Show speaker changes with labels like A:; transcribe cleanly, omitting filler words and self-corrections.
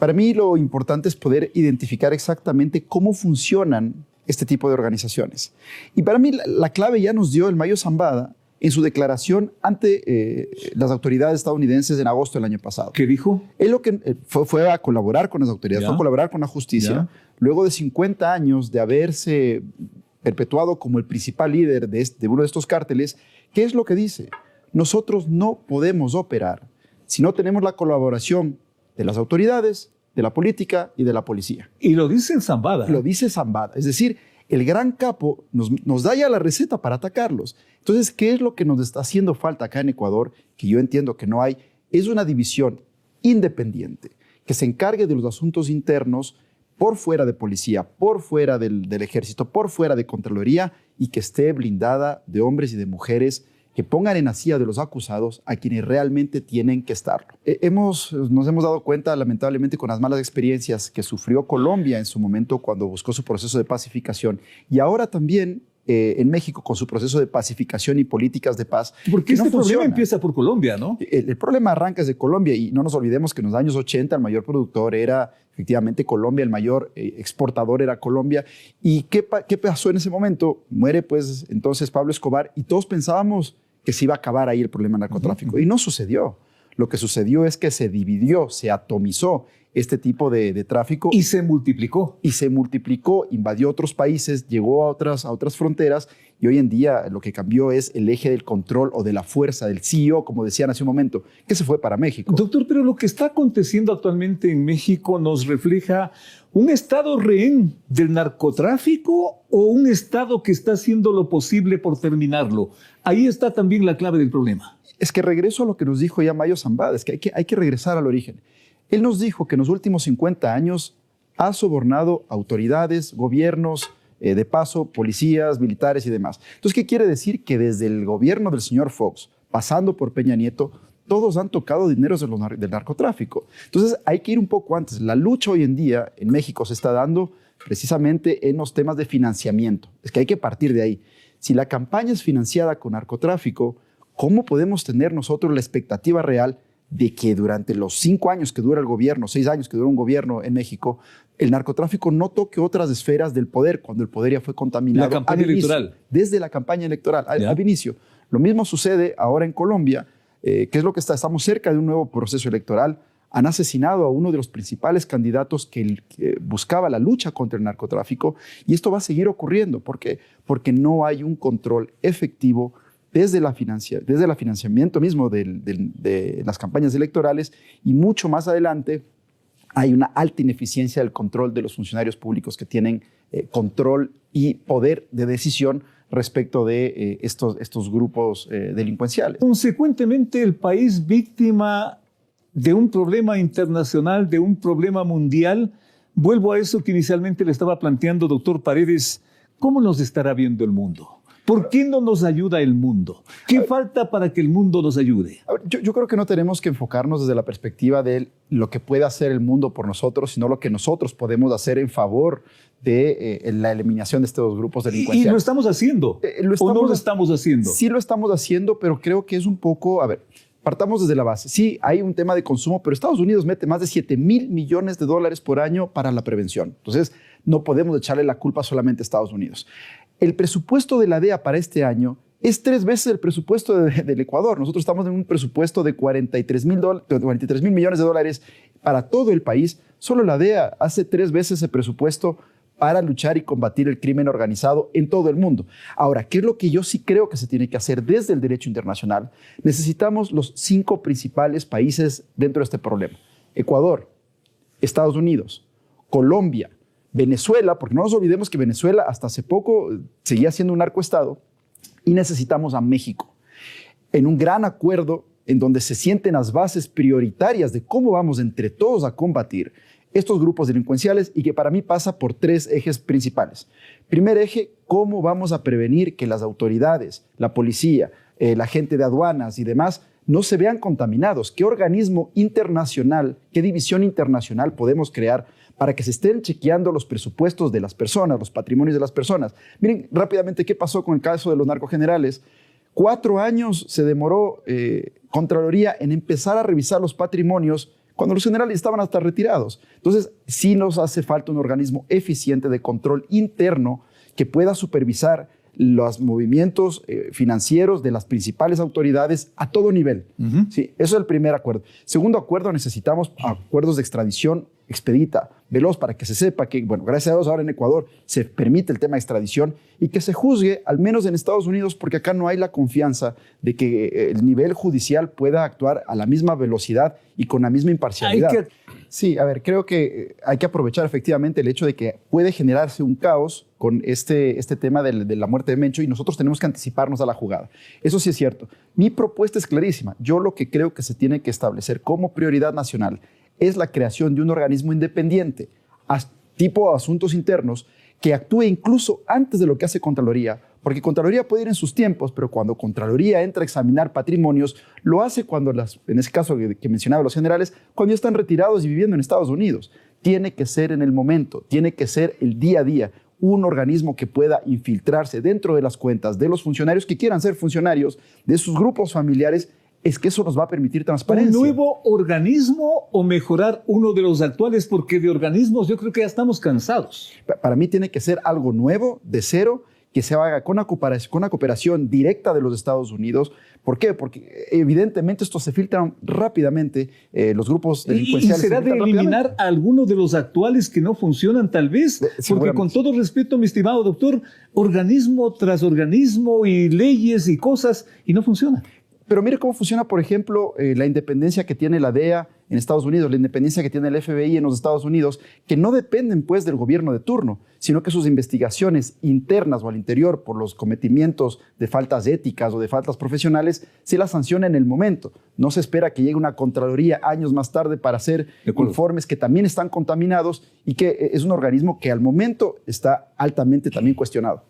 A: Para mí lo importante es poder identificar exactamente cómo funcionan este tipo de organizaciones. Y para mí la clave ya nos dio el Mayo Zambada en su declaración ante las autoridades estadounidenses en agosto del año pasado.
B: ¿Qué dijo?
A: Él lo que fue a colaborar con las autoridades, fue a colaborar con la justicia, luego de 50 años de haberse perpetuado como el principal líder de uno de estos cárteles. ¿Qué es lo que dice? Nosotros no podemos operar si no tenemos la colaboración de las autoridades, de la política y de la policía.
B: Y lo dice Zambada.
A: Lo dice Zambada. Es decir, el gran capo nos da ya la receta para atacarlos. Entonces, ¿qué es lo que nos está haciendo falta acá en Ecuador? Que yo entiendo que no hay. Es una división independiente que se encargue de los asuntos internos por fuera de policía, por fuera del ejército, por fuera de Contraloría y que esté blindada de hombres y de mujeres que pongan en la silla de los acusados a quienes realmente tienen que estarlo. Nos hemos dado cuenta, lamentablemente, con las malas experiencias que sufrió Colombia en su momento cuando buscó su proceso de pacificación y ahora también en México con su proceso de pacificación y políticas de paz.
B: Porque este problema empieza por Colombia, ¿no?
A: El problema arranca desde Colombia y no nos olvidemos que en los años 80 el mayor productor era efectivamente Colombia, el mayor exportador era Colombia. ¿Y qué pasó en ese momento? Muere pues entonces Pablo Escobar y todos pensábamos que se iba a acabar ahí el problema del narcotráfico. Y no sucedió. Lo que sucedió es que se dividió, se atomizó este tipo de tráfico.
B: Y se multiplicó.
A: Y se multiplicó, invadió otros países, llegó a otras fronteras y hoy en día lo que cambió es el eje del control o de la fuerza del CEO, como decían hace un momento, que se fue para México.
B: Doctor, pero lo que está aconteciendo actualmente en México nos refleja un Estado rehén del narcotráfico o un Estado que está haciendo lo posible por terminarlo. Ahí está también la clave del problema.
A: Es que regreso a lo que nos dijo ya Mayo Zambada, es que hay que regresar al origen. Él nos dijo que en los últimos 50 años ha sobornado autoridades, gobiernos, de paso, policías, militares y demás. Entonces, ¿qué quiere decir? Que desde el gobierno del señor Fox, pasando por Peña Nieto, todos han tocado dineros del narcotráfico. Entonces, hay que ir un poco antes. La lucha hoy en día en México se está dando precisamente en los temas de financiamiento. Es que hay que partir de ahí. Si la campaña es financiada con narcotráfico, ¿cómo podemos tener nosotros la expectativa real de que durante los 5 años que dura el gobierno, 6 años que dura un gobierno en México, el narcotráfico no toque otras esferas del poder cuando el poder ya fue contaminado?
B: La campaña electoral.
A: Desde la campaña electoral, al inicio. Lo mismo sucede ahora en Colombia, que es lo que estamos cerca de un nuevo proceso electoral. Han asesinado a uno de los principales candidatos que buscaba la lucha contra el narcotráfico y esto va a seguir ocurriendo. ¿Por qué? Porque no hay un control efectivo desde el financiamiento mismo de las campañas electorales y mucho más adelante hay una alta ineficiencia del control de los funcionarios públicos que tienen control y poder de decisión respecto de estos grupos delincuenciales.
B: Consecuentemente, el país víctima de un problema internacional, de un problema mundial. Vuelvo a eso que inicialmente le estaba planteando, doctor Paredes. ¿Cómo nos estará viendo el mundo? ¿Por qué no nos ayuda el mundo? ¿Qué falta para que el mundo nos ayude?
A: Yo creo que no tenemos que enfocarnos desde la perspectiva de lo que puede hacer el mundo por nosotros, sino lo que nosotros podemos hacer en favor de la eliminación de estos grupos delincuenciales.
B: ¿Y lo estamos haciendo? ¿O no lo estamos haciendo?
A: Sí lo estamos haciendo, pero creo que es un poco... A ver, partamos desde la base. Sí, hay un tema de consumo, pero Estados Unidos mete más de $7,000 millones por año para la prevención. Entonces, no podemos echarle la culpa solamente a Estados Unidos. El presupuesto de la DEA para este año es 3 veces el presupuesto del Ecuador. Nosotros estamos en un presupuesto de $43,000 millones para todo el país. Solo la DEA hace 3 veces ese presupuesto para luchar y combatir el crimen organizado en todo el mundo. Ahora, ¿qué es lo que yo sí creo que se tiene que hacer desde el derecho internacional? Necesitamos los 5 principales países dentro de este problema. Ecuador, Estados Unidos, Colombia, Venezuela, porque no nos olvidemos que Venezuela hasta hace poco seguía siendo un narcoestado, y necesitamos a México en un gran acuerdo en donde se sienten las bases prioritarias de cómo vamos entre todos a combatir estos grupos delincuenciales y que para mí pasa por 3 ejes principales. Primer eje, cómo vamos a prevenir que las autoridades, la policía, la gente de aduanas y demás no se vean contaminados. ¿Qué organismo internacional, qué división internacional podemos crear para que se estén chequeando los presupuestos de las personas, los patrimonios de las personas? Miren rápidamente qué pasó con el caso de los narcogenerales. 4 años se demoró Contraloría en empezar a revisar los patrimonios cuando los generales estaban hasta retirados. Entonces, sí nos hace falta un organismo eficiente de control interno que pueda supervisar los movimientos financieros de las principales autoridades a todo nivel. Sí, eso es el primer acuerdo. Segundo acuerdo, necesitamos acuerdos de extradición expedita, veloz, para que se sepa que, bueno, gracias a Dios ahora en Ecuador se permite el tema de extradición y que se juzgue, al menos en Estados Unidos, porque acá no hay la confianza de que el nivel judicial pueda actuar a la misma velocidad y con la misma imparcialidad. Sí, a ver, creo que hay que aprovechar efectivamente el hecho de que puede generarse un caos con este tema de la muerte de Mencho y nosotros tenemos que anticiparnos a la jugada. Eso sí es cierto. Mi propuesta es clarísima. Yo lo que creo que se tiene que establecer como prioridad nacional es la creación de un organismo independiente, tipo asuntos internos, que actúe incluso antes de lo que hace Contraloría, porque Contraloría puede ir en sus tiempos, pero cuando Contraloría entra a examinar patrimonios, lo hace cuando, en ese caso que mencionaba los generales, cuando ya están retirados y viviendo en Estados Unidos. Tiene que ser en el momento, tiene que ser el día a día, un organismo que pueda infiltrarse dentro de las cuentas de los funcionarios que quieran ser funcionarios, de sus grupos familiares. Es que eso nos va a permitir transparencia.
B: ¿Un nuevo organismo o mejorar uno de los actuales? Porque de organismos yo creo que ya estamos cansados.
A: Para mí tiene que ser algo nuevo, de cero, que se haga con una cooperación directa de los Estados Unidos. ¿Por qué? Porque evidentemente esto se filtra rápidamente, los grupos delincuenciales.
B: ¿Y será de eliminar a algunos de los actuales que no funcionan tal vez? Porque con todo respeto, mi estimado doctor, organismo tras organismo y leyes y cosas y no funcionan.
A: Pero mire cómo funciona, por ejemplo, la independencia que tiene la DEA en Estados Unidos, la independencia que tiene el FBI en los Estados Unidos, que no dependen pues del gobierno de turno, sino que sus investigaciones internas o al interior por los cometimientos de faltas éticas o de faltas profesionales se las sanciona en el momento. No se espera que llegue una Contraloría años más tarde para hacer informes que también están contaminados y que es un organismo que al momento está altamente también cuestionado.